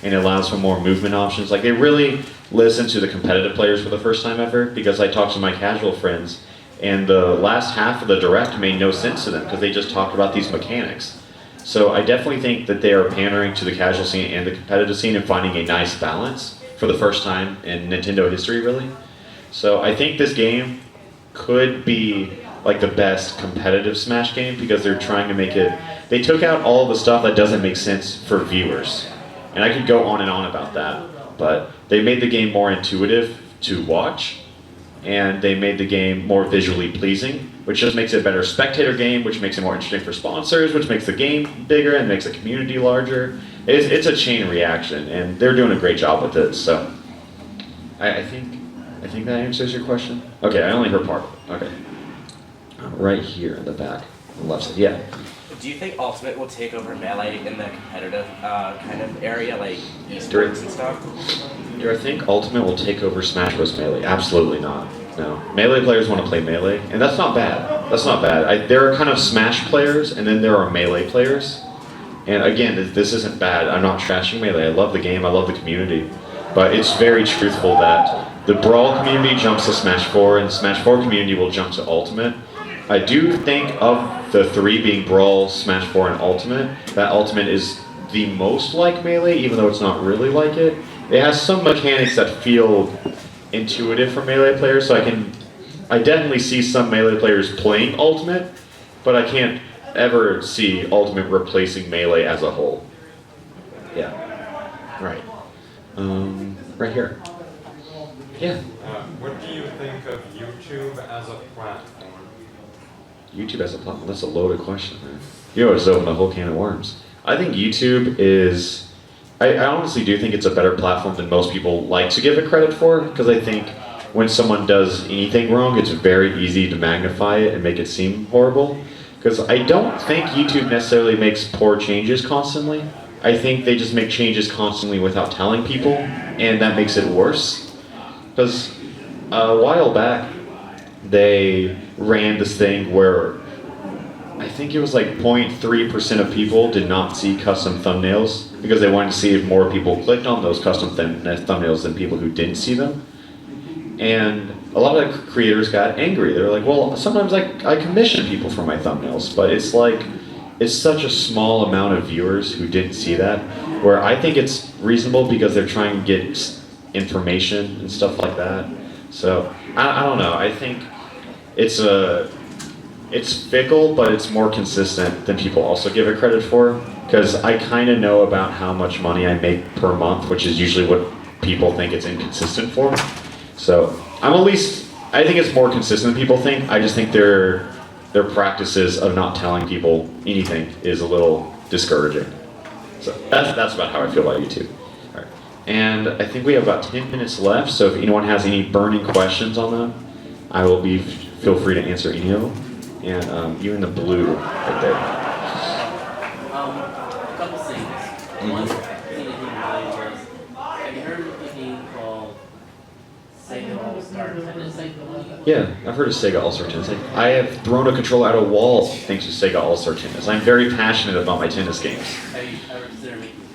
and it allows for more movement options. Like, they really listened to the competitive players for the first time ever, because I talked to my casual friends, and the last half of the direct made no sense to them because they just talked about these mechanics. So I definitely think that they are pandering to the casual scene and the competitive scene and finding a nice balance for the first time in Nintendo history, really. So I think this game could be like the best competitive Smash game because they're trying to make it... They took out all the stuff that doesn't make sense for viewers. And I could go on and on about that, but they made the game more intuitive to watch, and they made the game more visually pleasing, which just makes it a better spectator game, which makes it more interesting for sponsors, which makes the game bigger and makes the community larger. It's a chain reaction, and they're doing a great job with it. So I think that answers your question. Okay, I only heard part of it. Okay, right here in the back, on the left side. Yeah. Do you think Ultimate will take over Melee in the competitive kind of area, like esports and stuff? Do I think Ultimate will take over Smash Bros. Melee? Absolutely not. No. Melee players want to play Melee, and that's not bad. That's not bad. There are kind of Smash players, and then there are Melee players. And again, this isn't bad. I'm not trashing Melee. I love the game. I love the community. But it's very truthful that the Brawl community jumps to Smash 4, and the Smash 4 community will jump to Ultimate. I do think of the three being Brawl, Smash 4, and Ultimate, that Ultimate is the most like Melee, even though it's not really like it. It has some mechanics that feel intuitive for Melee players, so I definitely see some Melee players playing Ultimate, but I can't ever see Ultimate replacing Melee as a whole. Yeah. Right. Right here. Yeah. What do you think of YouTube as a platform? YouTube as a platform? That's a loaded question, man. You always open a whole can of worms. I think YouTube is... I honestly do think it's a better platform than most people like to give it credit for, because I think when someone does anything wrong, it's very easy to magnify it and make it seem horrible. Because I don't think YouTube necessarily makes poor changes constantly. I think they just make changes constantly without telling people, and that makes it worse. Because a while back, they ran this thing where I think it was like 0.3% of people did not see custom thumbnails because they wanted to see if more people clicked on those custom thumbnails than people who didn't see them. And a lot of creators got angry. They were like, well, sometimes I commission people for my thumbnails, but it's like, it's such a small amount of viewers who didn't see that, where I think it's reasonable because they're trying to get information and stuff like that. So, I don't know. I think it's fickle, but it's more consistent than people also give it credit for, because I kind of know about how much money I make per month, which is usually what people think it's inconsistent for. So I think it's more consistent than people think. I just think their practices of not telling people anything is a little discouraging. So that's about how I feel about YouTube. All right. And I think we have about 10 minutes left, so if anyone has any burning questions on them, I will feel free to answer any of them. And you in the blue right there. A couple things. One thing I didn't really was, have you heard of a game called Sega All-Star Tennis? Yeah, I've heard of Sega All-Star Tennis. I have thrown a controller at a wall thanks to Sega All-Star Tennis. I'm very passionate about my tennis games. Have you ever considered making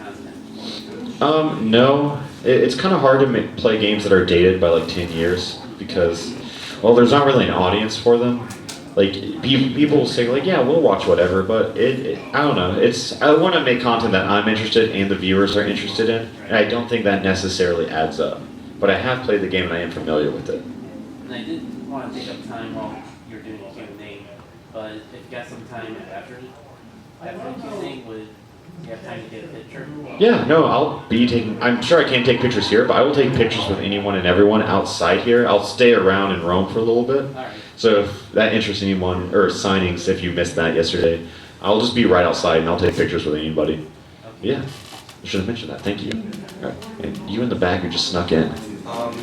content? No. It's kind of hard to play games that are dated by like 10 years because, well, there's not really an audience for them. Like, people will say, like, yeah, we'll watch whatever, but I don't know. I want to make content that I'm interested in and the viewers are interested in, and I don't think that necessarily adds up. But I have played the game and I am familiar with it. And I didn't want to take up time while you're doing a Q&A, but if you got some time after the Q&A, would You have time to get a picture? Yeah, no, I'll be taking. I'm sure I can't take pictures here, but I will take pictures with anyone and everyone outside here. I'll stay around and roam for a little bit. Alright. So if that interests anyone, or signings, if you missed that yesterday, I'll just be right outside and I'll take pictures with anybody. Yeah, I should have mentioned that. Thank you. All right. And you in the back who just snuck in.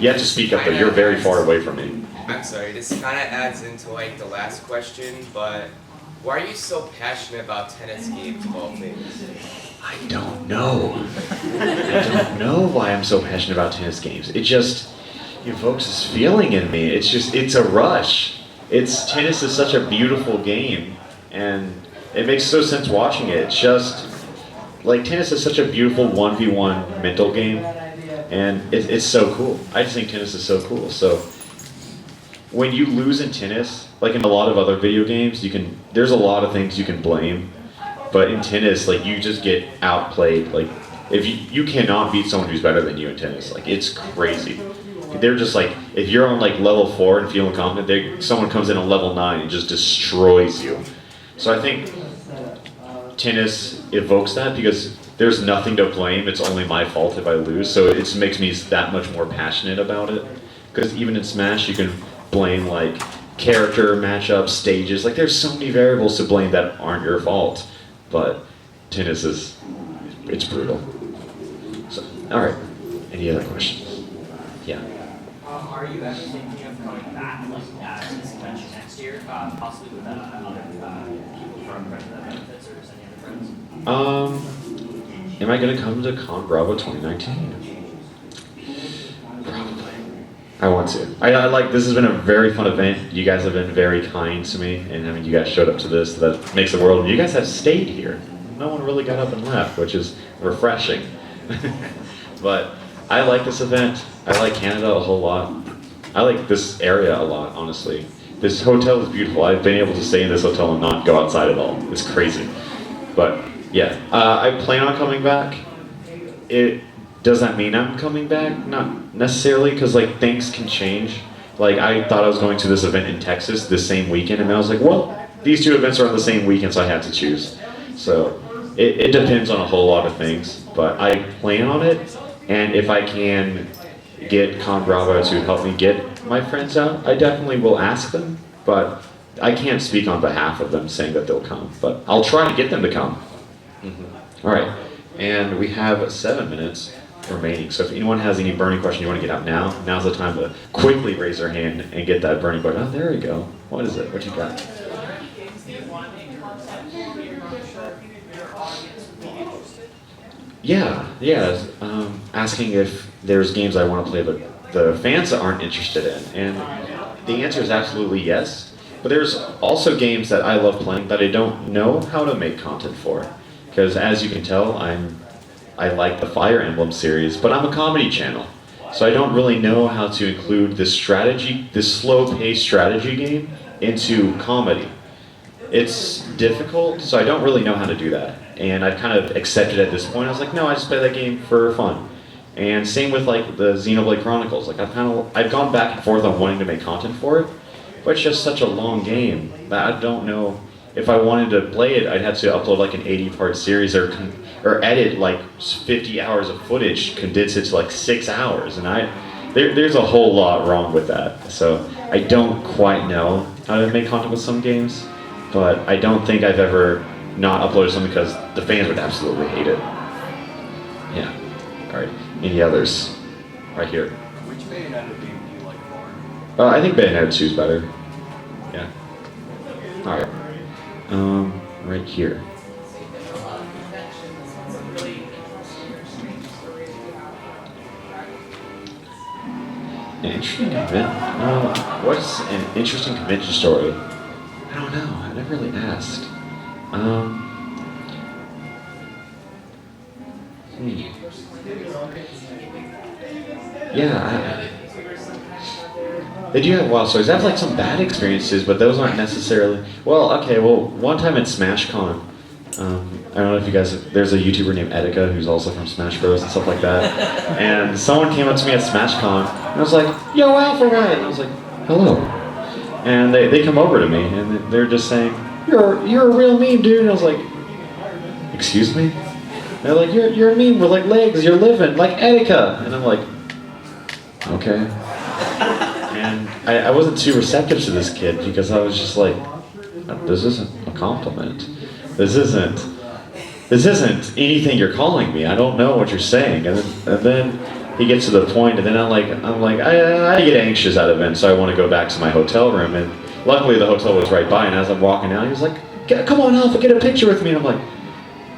You have to speak up, though. You're very far away from me. I'm sorry, this kind of adds into like the last question, but why are you so passionate about tennis games of all things? I don't know. I don't know why I'm so passionate about tennis games. It just evokes this feeling in me. It's a rush. Tennis is such a beautiful game, and it makes so sense watching it. It's just, like, tennis is such a beautiful 1v1 mental game, and it's so cool. I just think tennis is so cool. So when you lose in tennis, like in a lot of other video games, there's a lot of things you can blame, but in tennis, like, you just get outplayed. Like, if you cannot beat someone who's better than you in tennis. Like, it's crazy. They're just like, if you're on like level 4 and feeling confident, someone comes in on level 9 and just destroys you. So I think tennis evokes that because there's nothing to blame. It's only my fault if I lose. So it just makes me that much more passionate about it. Because even in Smash, you can blame like character, matchups, stages. Like, there's so many variables to blame that aren't your fault. But tennis it's brutal. So, all right. Any other questions? Yeah. Are you ever thinking of coming back, like, at this convention next year, possibly with other people from Friends of Benefits or just any other friends? Am I going to come to ConBravo 2019? Probably. I want to. I like, this has been a very fun event. You guys have been very kind to me, and I mean, you guys showed up to this. That makes the world. You guys have stayed here. No one really got up and left, which is refreshing. But I like this event. I like Canada a whole lot. I like this area a lot, honestly. This hotel is beautiful. I've been able to stay in this hotel and not go outside at all. It's crazy. But yeah, I plan on coming back. Does that mean I'm coming back? Not necessarily, because like things can change. Like, I thought I was going to this event in Texas this same weekend, and then I was like, well, these two events are on the same weekend, so I had to choose. So it depends on a whole lot of things, but I plan on it, and if I can get ConBravo to help me get my friends out, I definitely will ask them, but I can't speak on behalf of them saying that they'll come, but I'll try to get them to come. All right, and we have 7 minutes remaining, so if anyone has any burning question you want to get out now, now's the time to quickly raise their hand and get that burning question. Oh, there we go. What is it? What you got? Yeah. Asking if there's games I want to play, but the fans aren't interested in, and the answer is absolutely yes. But there's also games that I love playing that I don't know how to make content for, because as you can tell, I like the Fire Emblem series, but I'm a comedy channel, so I don't really know how to include this slow-paced strategy game into comedy. It's difficult, so I don't really know how to do that. And I've kind of accepted at this point. I was like, no, I just play that game for fun. And same with like the Xenoblade Chronicles. Like, I've gone back and forth on wanting to make content for it, but it's just such a long game that I don't know if I wanted to play it. I'd have to upload like an 80-part series or edit like 50 hours of footage, condense it to like 6 hours, and there's a whole lot wrong with that. So I don't quite know how to make content with some games, but I don't think I've ever not uploaded something because the fans would absolutely hate it. Yeah. All right. Any others? Right here. Which Bayonetta game do you like more? I think Bayonetta 2 is better. Yeah. All right. Right here. An interesting convention. What's an interesting convention story? I don't know. I never really asked. Yeah, they do have wild stories. I have like some bad experiences, but those aren't necessarily. Well, okay. Well, one time at SmashCon, I don't know if you guys. There's a YouTuber named Etika who's also from Smash Bros and stuff like that. And someone came up to me at SmashCon, and I was like, "Yo, Alpharad," and I was like, "Hello." And they come over to me, and they're just saying, "You're a real meme, dude." And I was like, "Excuse me?" they're like, you're a meme with like legs, you're living like Etika. And I'm like, okay. And I wasn't too receptive to this kid because I was just like, this isn't a compliment. This isn't anything you're calling me. I don't know what you're saying. And then he gets to the point, and then I'm like, I get anxious out of it, so I want to go back to my hotel room. And luckily the hotel was right by, and as I'm walking out, he was like, come on, Alpha, get a picture with me. And I'm like,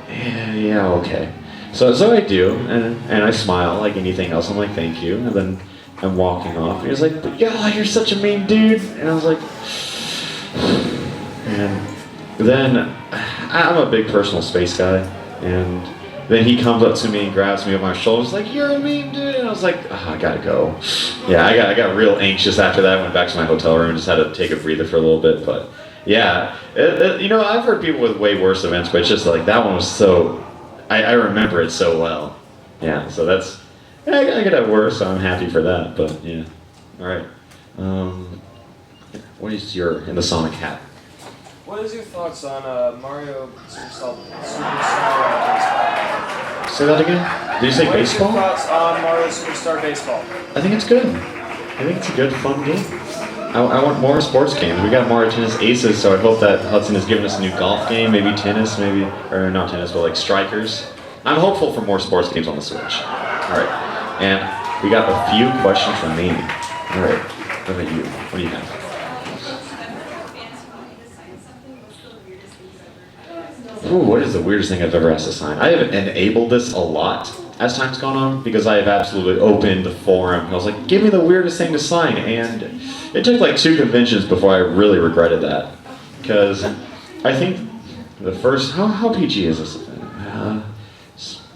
yeah, okay. So I do, and I smile like anything else. I'm like, thank you. And then I'm walking off. And he was like, but yeah, you're such a mean dude. And I was like, and then I'm a big personal space guy, and then he comes up to me and grabs me on my shoulders like, you're a mean dude. And I was like, I gotta go. Yeah, I got real anxious after that. I went back to my hotel room and just had to take a breather for a little bit. But yeah, I've heard people with way worse events, but it's just like that one was so, I remember it so well. Yeah, so that's, I could have worse, so I'm happy for that. But yeah, all right. What is in the Sonic hat? What is your thoughts on Mario Superstar Baseball? Say that again? Did you say baseball? What is your thoughts on Mario Superstar Baseball? I think it's good. I think it's a good, fun game. I want more sports games. We got Mario Tennis Aces, so I hope that Hudson has given us a new golf game, maybe tennis, or not tennis, but like strikers. I'm hopeful for more sports games on the Switch. All right, and we got a few questions from me. All right, what about you? What do you have? Ooh, what is the weirdest thing I've ever asked to sign? I have enabled this a lot as time's gone on because I have absolutely opened the forum. I was like, give me the weirdest thing to sign, and it took like 2 conventions before I really regretted that. Because I think the first, how PG is this? I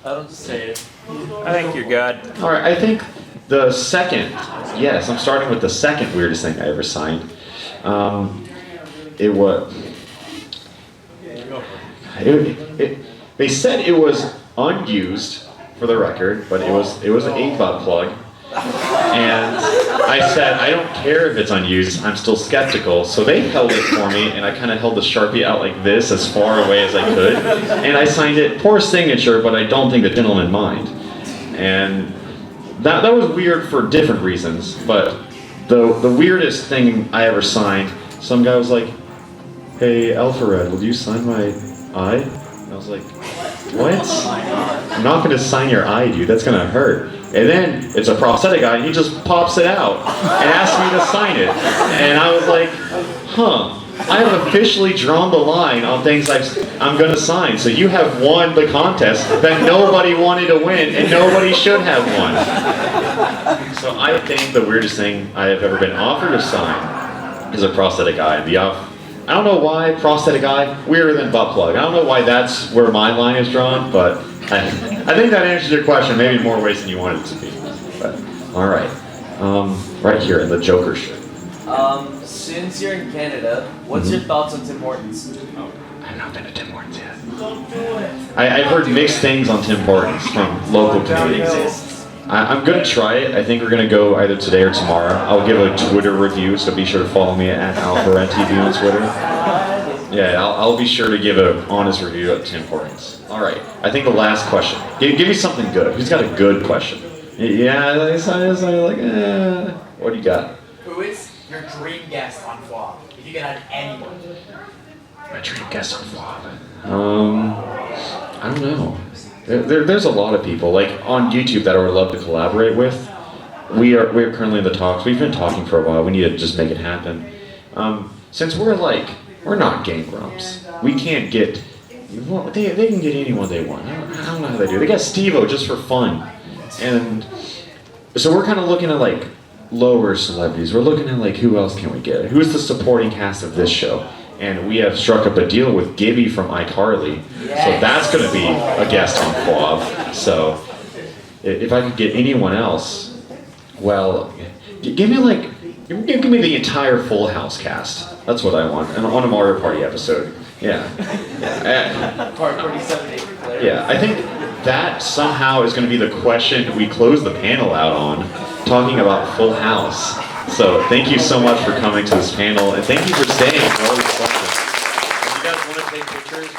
don't say it. I think you're good. All right, I think the second, yes, I'm starting with the second weirdest thing I ever signed. It was. They said it was unused for the record, but it was an 8-butt plug. And I said, I don't care if it's unused, I'm still skeptical. So they held it for me, and I kind of held the Sharpie out like this, as far away as I could. And I signed it, poor signature, but I don't think the gentleman mind. And that was weird for different reasons, but the weirdest thing I ever signed, some guy was like, hey, Alpharad, will you sign my eye? And I was like, what? I'm not going to sign your eye, dude. That's going to hurt. And then it's a prosthetic eye, and he just pops it out and asks me to sign it. And I was like, huh. I have officially drawn the line on things I'm going to sign. So you have won the contest that nobody wanted to win, and nobody should have won. So I think the weirdest thing I have ever been offered to sign is a prosthetic eye. I don't know why prosthetic eye, weirder than butt plug. I don't know why that's where my line is drawn, but I think that answers your question, maybe in more ways than you wanted it to be. But, all right, right here in the Joker shirt. Since you're in Canada, what's your thoughts on Tim Hortons? I've not been to Tim Hortons yet. I've heard mixed things on Tim Hortons from local Canadians. I'm going to try it. I think we're going to go either today or tomorrow. I'll give a Twitter review, so be sure to follow me at Alpharad TV on Twitter. Yeah, I'll be sure to give an honest review at Tim Hortons. All right, I think the last question. Give me something good. Who's got a good question? Yeah, what do you got? Who is your dream guest on Flop? If you could have anyone. My dream guest on Flop? I don't know. There's a lot of people, like on YouTube, that I would love to collaborate with. We're currently in the talks. We've been talking for a while. We need to just make it happen. Since we're not Game Grumps. We can't get, they can get anyone they want. I don't know how they do. They got Steve-O just for fun. And so we're kind of looking at like lower celebrities. We're looking at like, who else can we get? Who's the supporting cast of this show? And we have struck up a deal with Gibby from iCarly. Yes. So that's going to be a guest on Quab. So if I could get anyone else, well, give me the entire Full House cast. That's what I want. And on a Mario Party episode. Yeah. Party 78. Yeah, I think that somehow is going to be the question we close the panel out on, talking about Full House. So thank you so much for coming to this panel, and thank you for staying for all these questions. If you guys want to take pictures,